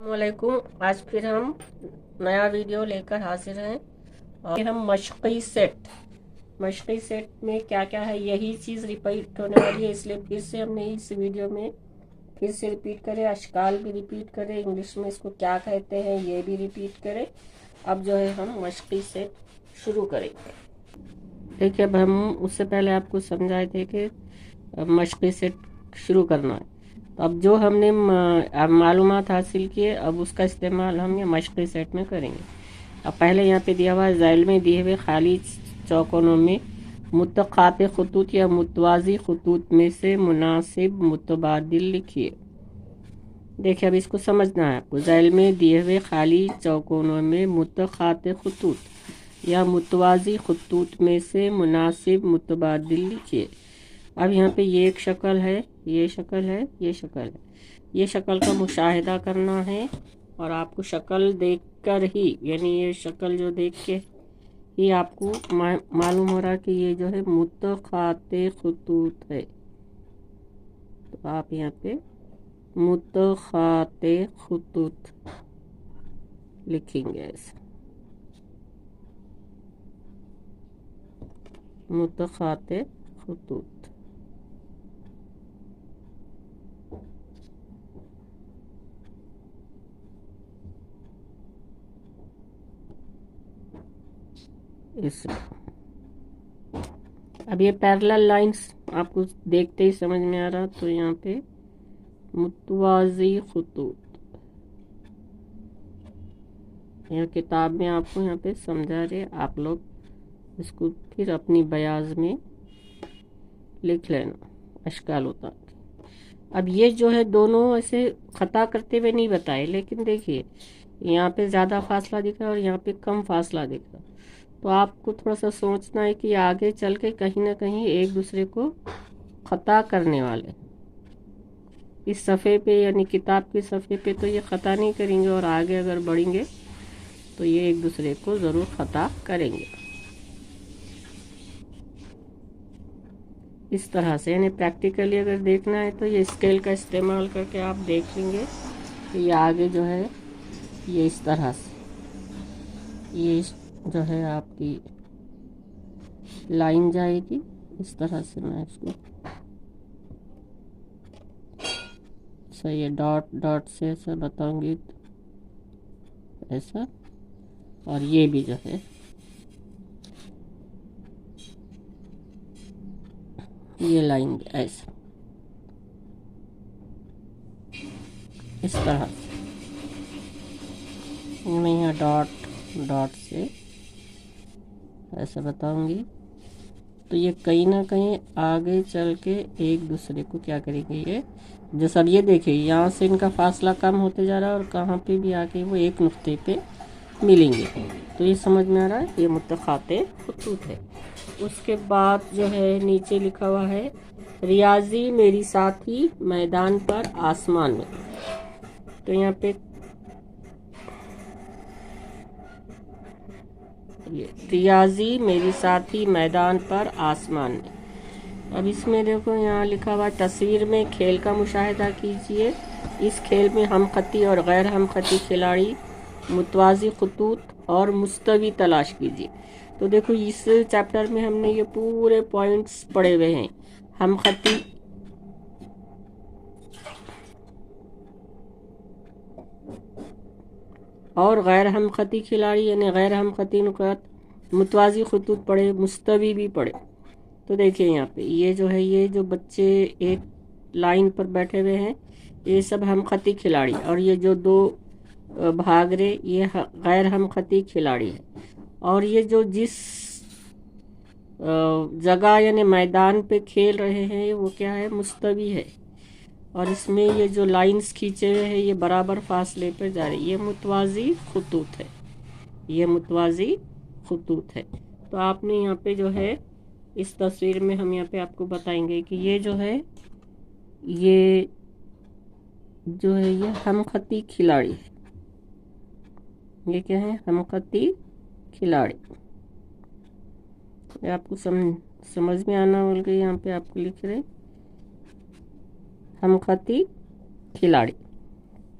वालेकुम। आज फिर हम नया वीडियो लेकर हाजिर हैं और फिर हम मशक़ी सेट में क्या क्या है यही चीज़ रिपीट होने वाली है, इसलिए फिर से हमने इस वीडियो में फिर से रिपीट करें, अशकाल भी रिपीट करें, इंग्लिश में इसको क्या कहते हैं ये भी रिपीट करें। अब जो है हम मशक़ी सेट शुरू करेंगे। देखिए, अब हम उससे पहले आपको समझाए थे कि मशक़ी सेट शुरू करना है। तो अब जो हमने मालूमात हासिल किए, अब उसका इस्तेमाल हम ये मशक़ी सेट में करेंगे। अब पहले यहाँ पे दिया हुआ है, ज़ैल में दिए हुए खाली चौकोनों में मुतक़ाते ख़ुतूत या मुतवाज़ी ख़ुतूत में से मुनासिब मुतबादिल लिखिए। देखिए, अब इसको समझना है आपको। ज़ैल में दिए हुए खाली चौकोनों में मुतक़ाते ख़ुतूत या मुतवाज़ी ख़ुतूत में से मुनासिब मुतबादिल लिखिए। अब यहाँ पे ये एक शक्ल है, ये शक्ल है, ये शक्ल है। ये शक्ल का मुशाहिदा करना है और आपको शक्ल देखकर ही, यानी ये शक्ल जो देख के ही आपको मालूम हो रहा कि ये जो है मुतक़ाते ख़ुतूत है। तो आप यहाँ पे मुतक़ाते ख़ुतूत लिखेंगे ऐसे, मुतक़ाते ख़ुतूत। इस अब ये पैरेलल लाइंस आपको देखते ही समझ में आ रहा, तो यहाँ पे मुतवाज़ी ख़ुतूत, यहाँ किताब में आपको यहाँ पे समझा रहे, आप लोग इसको फिर अपनी बयाज में लिख लेना, अशकाल होता। अब ये जो है दोनों ऐसे ख़ता करते हुए नहीं बताए, लेकिन देखिए यहाँ पे ज़्यादा फासला दिख रहा है और यहाँ पे कम फासला दिख रहा है। तो आपको थोड़ा सा सोचना है कि आगे चल के कहीं ना कहीं एक दूसरे को ख़ता करने वाले, इस सफ़े पे यानी किताब के सफ़े पे तो ये ख़ता नहीं करेंगे, और आगे अगर बढ़ेंगे तो ये एक दूसरे को ज़रूर ख़ता करेंगे। इस तरह से, यानी प्रैक्टिकली अगर देखना है तो ये स्केल का इस्तेमाल करके आप देख लेंगे कि ये आगे जो है ये इस तरह से, ये जो है आपकी लाइन जाएगी इस तरह से। मैं इसको सही, ये डॉट डॉट से ऐसा बताऊंगी, ऐसा, और ये भी जो है ये लाइन ऐसा, इस तरह से। मैं यहाँ डॉट डॉट से ऐसा बताऊंगी, तो ये कहीं ना कहीं आगे चल के एक दूसरे को क्या करेंगे, ये जो सब, ये देखिए यहाँ से इनका फासला कम होते जा रहा है और कहाँ पे भी आके वो एक नुक्ते पे मिलेंगे। तो ये समझ में आ रहा है, ये मुतक़ाते ख़ुतूत है। उसके बाद जो है नीचे लिखा हुआ है, रियाजी मेरी साथी मैदान पर आसमान में। तो यहाँ पे ये रियाजी मेरी साथी मैदान पर आसमान में। अब इसमें देखो यहाँ लिखा हुआ, तस्वीर में खेल का मुशाहिदा कीजिए। इस खेल में हम खती और गैर हम खती खिलाड़ी, मुतवाज़ी ख़ुतूत और मुस्तवी तलाश कीजिए। तो देखो इस चैप्टर में हमने ये पूरे पॉइंट्स पढ़े हुए हैं। हम खती और गैर हम खती खिलाड़ी, यानी गैर हम खती नुकात, मुतवाज़ी ख़ुतूत पढ़े, मुस्तवी भी पढ़े। तो देखिए यहाँ पे ये जो है, ये जो बच्चे एक लाइन पर बैठे हुए हैं, ये सब हम खती खिलाड़ी, और ये जो दो भाग रहे ये गैर हम खती खिलाड़ी है। और ये जो जिस जगह यानी मैदान पे खेल रहे हैं वो क्या है, मुस्तवी है। और इसमें ये जो लाइंस खींचे हुए हैं ये बराबर फासले पर जा रही है, ये मुतवाज़ी ख़ुतूत है, ये मुतवाज़ी ख़ुतूत है। तो आपने यहाँ पे जो है इस तस्वीर में हम यहाँ पे आपको बताएंगे कि ये जो है, ये जो है ये हम खती खिलाड़ी है। ये क्या है, हम खती खिलाड़ी। ये आपको समझ में आना बोल के यहाँ पे आपको लिख रहे हम खती खिलाड़ी।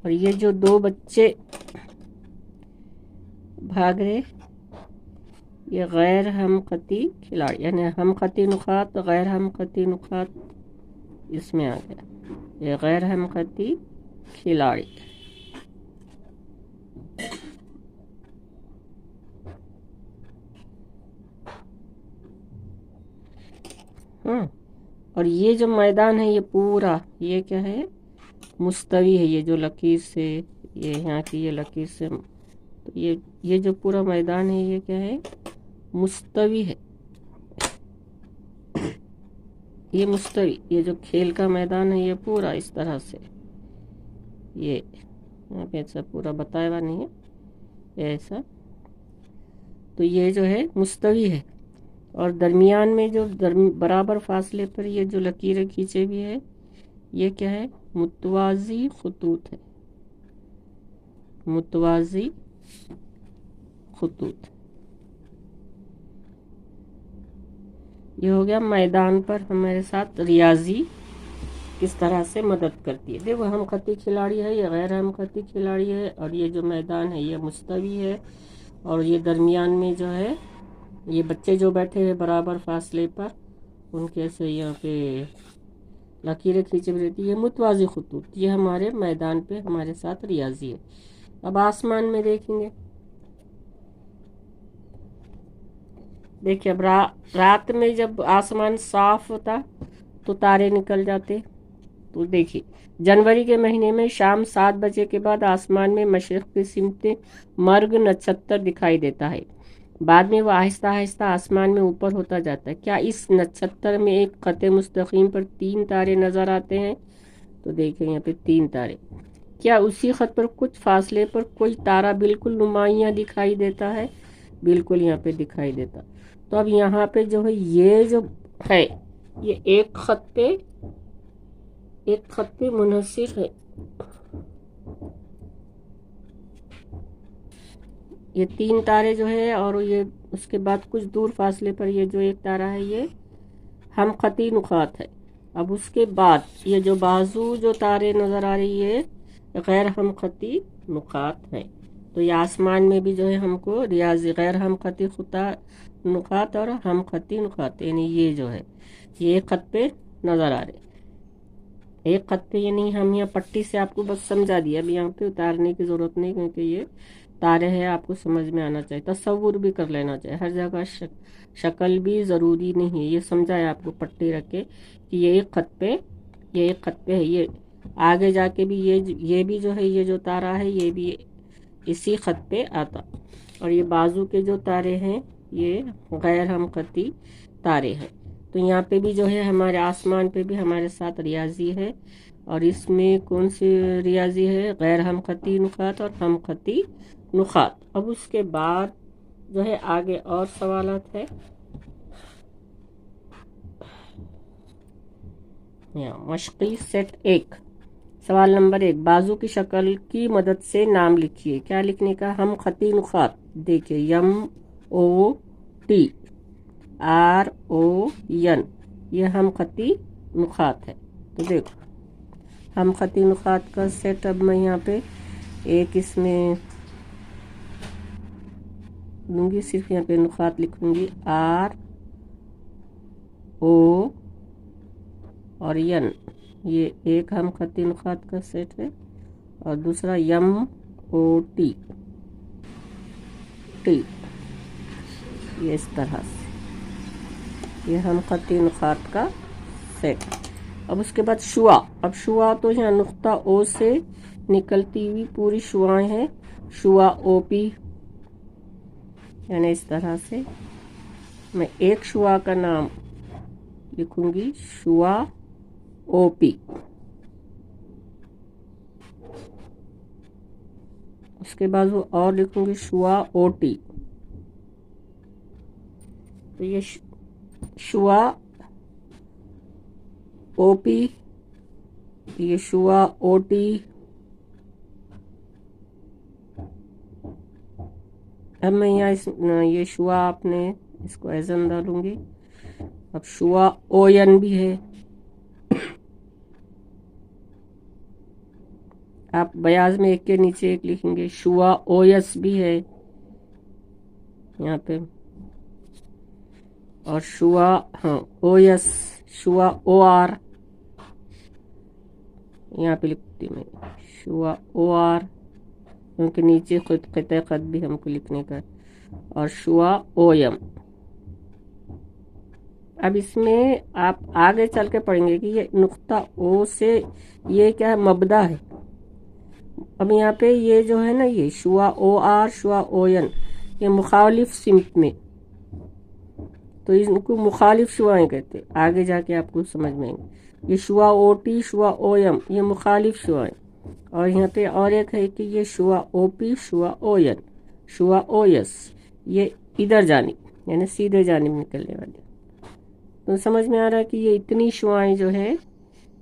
और ये जो दो बच्चे भाग रहे, ये गैर हमखती खिलाड़ी, यानी हमखती नुकात गैर हमखती नुकात इसमें आ गया। ये गैर हमखती खिलाड़ी। और ये जो मैदान है ये पूरा, ये क्या है, मुस्तवी है। ये जो लकीर से, ये यहाँ की ये लकीर से, तो ये जो पूरा मैदान है ये क्या है, मुस्तवी है। ये मुस्तवी, ये जो खेल का मैदान है ये पूरा इस तरह से, ये यहाँ पे ऐसा पूरा बताया हुआ नहीं है ऐसा, तो ये जो है मुस्तवी है। और दरमियान में जो बराबर फासले पर ये जो लकीरें खींचे भी है, ये क्या है, मुतवाजी खतूत है, मुतवाजी खतूत। ये हो गया मैदान पर हमारे साथ रियाजी किस तरह से मदद करती है। देखो हम खती खिलाड़ी है, ये गैर हम खती खिलाड़ी है, और ये जो मैदान है ये मुस्तवी है, और ये दरमियान में जो है ये बच्चे जो बैठे हैं बराबर फासले पर, उनके से यहाँ पे लकीरें खींची हुई रहती है, ये मुतवाजी खतूत, ये हमारे मैदान पे हमारे साथ रियाजी है। अब आसमान में देखेंगे, देखिए अब रात में जब आसमान साफ होता तो तारे निकल जाते। तो देखिए जनवरी के महीने में शाम 7 बजे के बाद आसमान में मशरिक़ की सिमत मर्ग नक्षत्र दिखाई देता है। बाद में वो आहिस्ता आहिस्ता आसमान में ऊपर होता जाता है। क्या इस नक्षत्र में एक ख़त मुस्तकीम पर 3 तारे नज़र आते हैं? तो देखिए यहाँ पे 3 तारे। क्या उसी ख़त पर कुछ फासले पर कोई तारा बिल्कुल नुमाइयाँ दिखाई देता है? बिल्कुल यहाँ पे दिखाई देता। तो अब यहाँ पे जो है ये जो है ये एक खत पे मुनहसिर है। ये 3 तारे जो है, और ये उसके बाद कुछ दूर फासले पर ये जो एक तारा है ये हम खती नुकात है। अब उसके बाद ये जो बाजू जो तारे नज़र आ रही है गैर हम खती नुकात है। तो ये आसमान में भी जो है हमको रियाजी गैर हम खती नुकात और हम खती नुकात, यानी ये जो है ये एक खत पे नज़र आ रहे, एक खत पे, यानी हम यहाँ पट्टी से आपको बस समझा दिया। अब यहाँ पे उतारने की ज़रूरत नहीं, क्योंकि ये तारे हैं, आपको समझ में आना चाहिए, तसव्वुर भी कर लेना चाहिए। हर जगह शक्ल भी ज़रूरी नहीं है, ये समझा है आपको पट्टी रख के कि ये एक खत पे है। ये आगे जाके भी ये भी जो है ये जो तारा है ये भी इसी खत पे आता। और ये बाजू के जो तारे हैं ये गैर हम खती तारे हैं। तो यहाँ पे भी जो है हमारे आसमान पे भी हमारे साथ रियाजी है, और इसमें कौन सी रियाजी है, गैर हम खती नुकात और हम खती नुकात। अब उसके बाद जो है आगे और सवालात है। मशक़ी सेट 1, सवाल नंबर 1, बाजू की शक्ल की मदद से नाम लिखिए। क्या लिखने का, हम खती नुकात। देखिए MOTRON, ये हम खती नुकात है। तो देखो हम खती नुकात का सेट, अब मैं यहाँ पे एक इसमें लूँगी, सिर्फ यहाँ पे नुकात लिखूँगी RO और N, ये एक हम खती नुकात का सेट है, और दूसरा MOT, ये इस तरह से, ये हम खती नुकात का सेट। अब उसके बाद शुआ। अब शुआ तो यहाँ नुक्ता O से निकलती हुई पूरी शुआएं हैं, शुआ OP, यानी इस तरह से मैं एक शुआ का नाम लिखूंगी, शुआ OP। उसके बाद वो और लिखूंगी शुआ OT। तो ये शुआ OP, ये शुआ OT, अब मैं यहाँ ये शुआ आपने इसको एजन डालूंगी। अब शुआ ON भी है, आप बयाज में एक के नीचे एक लिखेंगे। शुआ ओयस भी है यहाँ पे, और शुआ, हाँ ओयस, शुआ ओ आर यहाँ पे लिखती हूँ मैं, शुआ ओ आर, क्योंकि नीचे खुद क़िता ख़त भी हमको लिखने का, और शुआ ओ एम। अब इसमें आप आगे चल के पढ़ेंगे कि ये नुक्ता ओ से ये क्या है, मबदा है। अब यहाँ पे ये जो है ना, ये शुआ ओ आर, शुआ ओ एन, ये मुखालिफ सिमत में, तो इनको मुखालिफ शुआएं कहते, आगे जाके आपको समझ में आएंगे। ये शुआ ओ टी, शुआ ओ एम, ये मुखालिफ शुआएं। और यहाँ पे और एक है कि ये शुआ ओ पी, शुआ ओ एन, शुआ ओ एस, ये इधर जानी यानी सीधे जानिब निकलने वाली। तो समझ में आ रहा है कि ये इतनी शुआएं जो है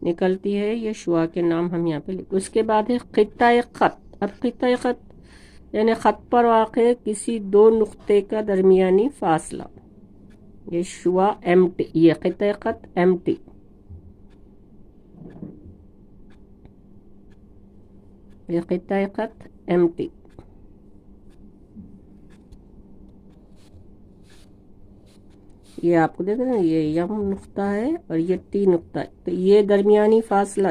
निकलती है, ये शुआ के नाम हम यहाँ पे लिख। उसके बाद है क़ित्ता ख़त। अब क़ित्ता ख़त यानी ख़त पर वाक़े किसी दो नुक्ते का दरमियानी फासला, ये शुआ एम टी, ये क़ित्ता ख़त एम टी। ये क़ित्ता ख़त एम टी, ये आपको देख रहे हैं, ये यम नुक्ता है और ये टी नुक्ता है, तो ये दरमियानी फासला,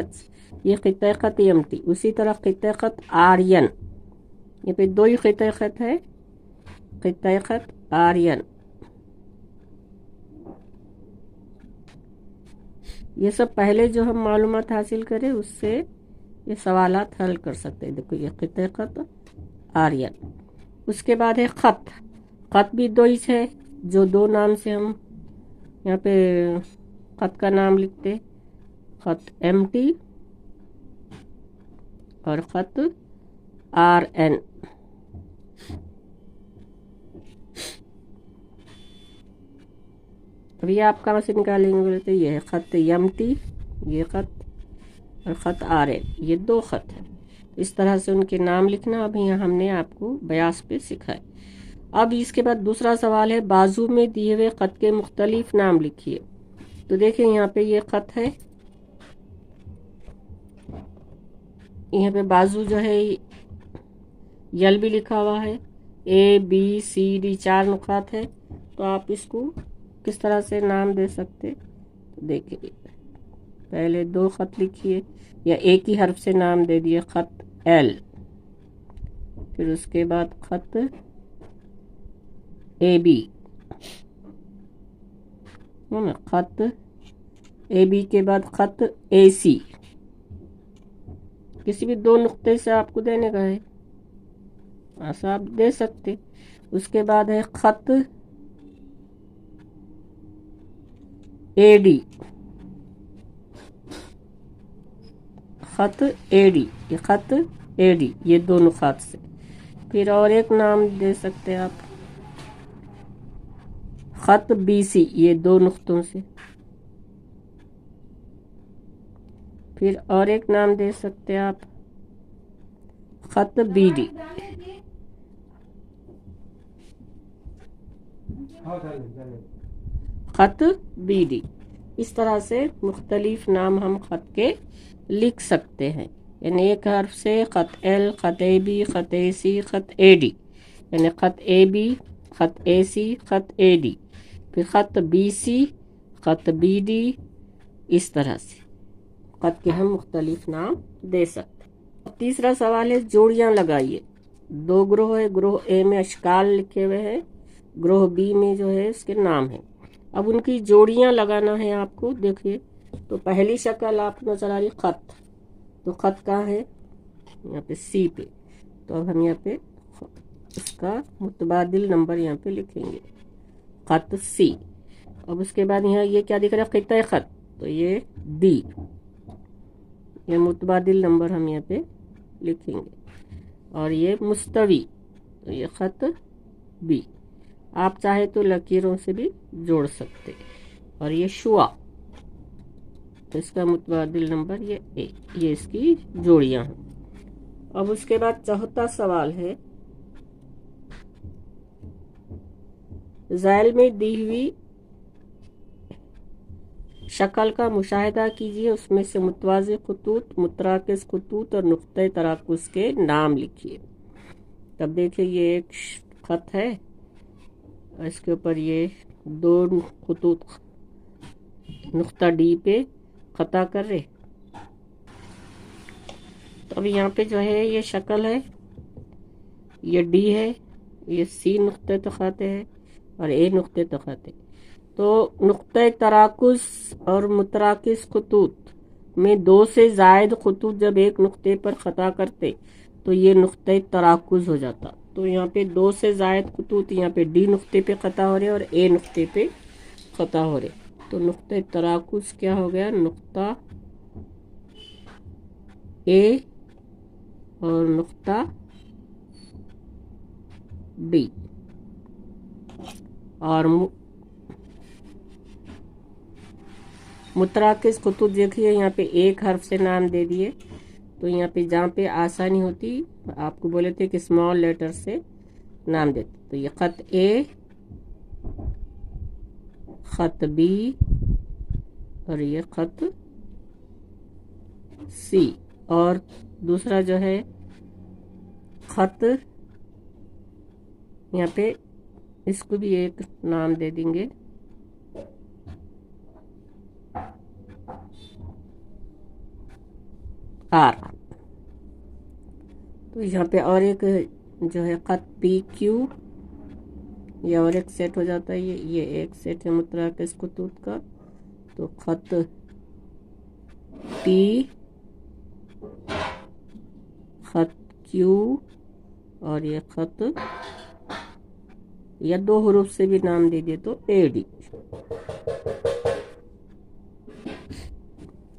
ये क़ित्ता ख़त एम टी। उसी तरह क़ित्ता ख़त आर्यन, ये पे दो ही क़ित्ता ख़त है, क़ित्ता ख़त आर्यन। ये सब पहले जो हम मालूमात हासिल करें उससे ये सवालात हल कर सकते हैं। देखो ये क़ित्ता ख़त आर्यन। उसके बाद है ख़त। ख़त भी दो ही है, जो दो नाम से हम यहाँ पे ख़त का नाम लिखते, ख़त एम टी और ख़त आर एन। अभी आप कहाँ से निकालेंगे बोलते, ये है ख़त एम टी, ये ख़त, और ख़त आर एन, ये दो ख़त है। इस तरह से उनके नाम लिखना अभी यहाँ हमने आपको बयास पे सिखाए। अब इसके बाद दूसरा सवाल है, बाजू में दिए हुए ख़त के मुख्तलिफ नाम लिखिए। तो देखिए यहाँ पे ये ख़त है, यहाँ पे बाजू जो है यल भी लिखा हुआ है, ए बी सी डी 4 नुकात है। तो आप इसको किस तरह से नाम दे सकते, तो देखिए पहले दो ख़त लिखिए या एक ही हर्फ से नाम दे दिए, ख़त एल, फिर उसके बाद ख़त ए बी, है ना, ख़त ए बी के बाद ख़त ए सी, किसी भी दो नुक्ते से आपको देने का है, ऐसा आप दे सकते। उसके बाद है ख़त ए डी, ख़त ए डी, ये ख़त ए डी, ये दो नुकात से। फिर और एक नाम दे सकते हैं आप, ख़त बी सी, ये दो नुक्तों से। फिर और एक नाम दे सकते हैं आप, ख़त बी डी। ख़त बी डी, इस तरह से मुख्तलिफ नाम हम ख़त के लिख सकते हैं। यानी एक हर्फ से ख़त एल, ख़त ए बी, ख़त ए सी, ख़त ए डी, यानी ख़त ए बी, ख़त ए सी, ख़त ए डी, फिर ख़त बी सी, ख़त बी डी। इस तरह से ख़त के हम मुख्तलिफ नाम दे सकते। तीसरा सवाल है, जोड़ियाँ लगाइए। दो ग्रोह है, ग्रोह ए में अशकाल लिखे हुए हैं, ग्रोह बी में जो है इसके नाम है। अब उनकी जोड़ियाँ लगाना है आपको। देखिए तो पहली शक्ल आपको नजर आ रही ख़त, तो ख़त कहाँ है, यहाँ पे सी पे। तो अब हम यहाँ पे इसका मुतबादिल नंबर यहाँ पे लिखेंगे, ख़त सी। अब उसके बाद यहाँ ये क्या दिख रहा है, क़ित्ता ख़त, तो ये डी, ये मुतबादिल नंबर हम यहाँ पे लिखेंगे। और ये मुस्तवी, तो ये ख़त बी, आप चाहे तो लकीरों से भी जोड़ सकते। और ये शुआ, तो इसका मुतबादिल नंबर ये ए, ये इसकी जोड़ियाँ हैं। अब उसके बाद चौथा सवाल है, ज़ैल में दी हुई शक्ल का मुशाहिदा कीजिए, उसमें से मुतवाज़ी खतूत, मुतराकिस खतूत और नुक्ते तराकुस के नाम लिखिए। तब देखिए ये एक खत है, इसके ऊपर ये 2 खतूत नुक्ता डी पे खता कर रहे। तो अब यहाँ पे जो है ये शक्ल है, ये डी है, ये सी नुक्ते तखाते है और ए नुक्ते तखाते। तो नुक्ते तराकुस और मुतराकिस खतूत में 2 से ज़ायद खतूत जब एक नुक्ते पर खता करते तो ये नुक्ते तराकुस हो जाता। तो यहाँ पे 2 से ज़ायद खतूत यहाँ पे डी नुक्ते पे खता हो रहे और ए नुक्ते पे खता हो रहे। तो नुक्ते तराकुस क्या हो गया, नुक्ता ए और नुक्ता बी। और मुतराकिस खतूत देखिए यहाँ पे एक हर्फ से नाम दे दिए। तो यहाँ पे जहाँ पे आसानी होती, आपको बोले थे कि स्मॉल लेटर से नाम देते। तो ये खत ए, खत बी और ये खत सी। और दूसरा जो है खत, यहाँ पे इसको भी एक नाम दे देंगे, आर। तो यहाँ पे और एक जो है खत पी क्यू, ये और एक सेट हो जाता है। ये एक सेट है मुतराकिस खतूत का। तो खत पी, खत क्यू और ये खत, या 2 हरूफ से भी नाम दे दिए तो एडी।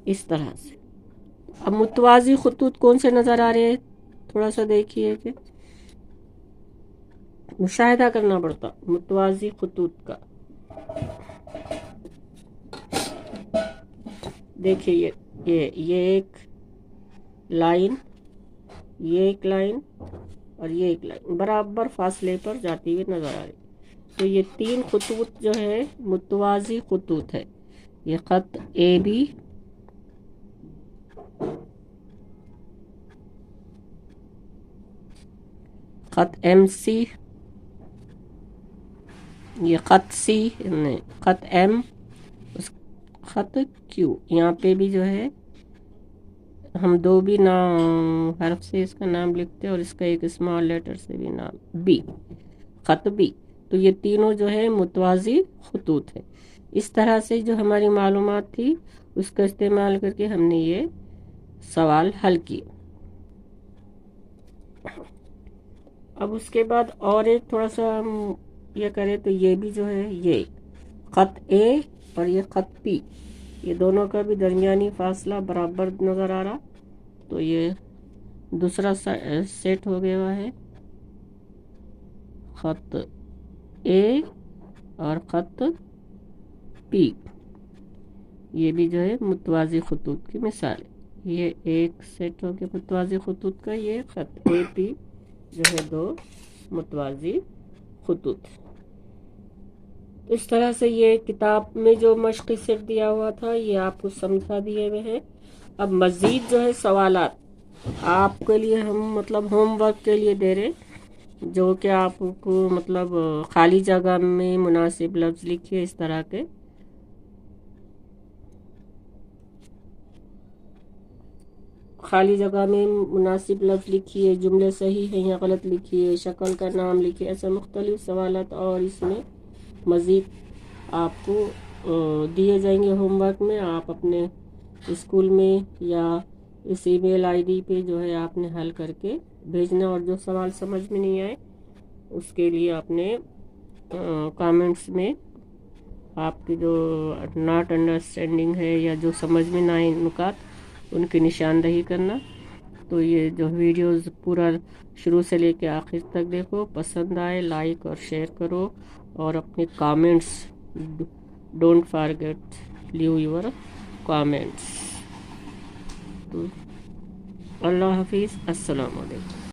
इस तरह से। अब मुतवाज़ी खतूत कौन से नज़र आ रहे हैं, थोड़ा सा देखिए कि मुशाहिदा करना पड़ता मुतवाज़ी खतूत का। देखिए ये एक लाइन, ये एक लाइन और ये एक लाइन बराबर फासले पर जाती हुई नज़र आ रही। तो ये 3 खतूत जो है मुतवाज़ी खतूत है। ये खत ए बी, खत एम सी, ये खत सी, खत एम, खत क्यू। यहाँ पे भी जो है हम 2 भी नाम हर्फ से इसका नाम लिखते हैं और इसका एक स्मॉल लेटर से भी नाम, बी, खत बी। तो ये तीनों जो है मुतवाज़ी खतूत है। इस तरह से जो हमारी मालूमात थी उसका इस्तेमाल करके हमने ये सवाल हल किए। अब उसके बाद और एक थोड़ा सा हम ये करें तो ये भी जो है, ये खत ए और ये खत पी, ये दोनों का भी दरमियानी फासला बराबर नज़र आ रहा। तो ये दूसरा सेट हो गया है, खत ए और खत पी। ये भी जो है मुतवाज़ी खतूत की मिसाल है। ये एक सेट हो गया मुतवाज़ी खतूत का, ये खत ए पी जो है 2 मुतवाज़ी खतूत। इस तरह से ये किताब में जो मश्क़ी सेट दिया हुआ था ये आपको समझा दिए हुए हैं। अब मज़ीद जो है सवालात आपके लिए हम मतलब होमवर्क के लिए दे रहे, जो कि आपको मतलब खाली जगह में मुनासिब लफ्ज़ लिखिए। इस तरह के खाली जगह में मुनासिब लफ्ज़ लिखिए, जुमले सही हैं या गलत लिखिए, शक्ल का नाम लिखिए। ऐसे मुख्तलिफ सवालात और इसमें मज़ीद आपको दिए जाएंगे होमवर्क में। आप अपने स्कूल में या इस ईमेल आईडी पे जो है आपने हल करके भेजना। और जो सवाल समझ में नहीं आए उसके लिए आपने कमेंट्स में आपकी जो नॉट अंडरस्टैंडिंग है या जो समझ में ना आए नुकात, उनकी निशानदही करना। तो ये जो वीडियोस पूरा शुरू से लेके आखिर तक देखो, पसंद आए लाइक और शेयर करो और अपने comments don't forget leave your comments. तो अल्लाह हाफिज़, अस्सलाम वालेकुम।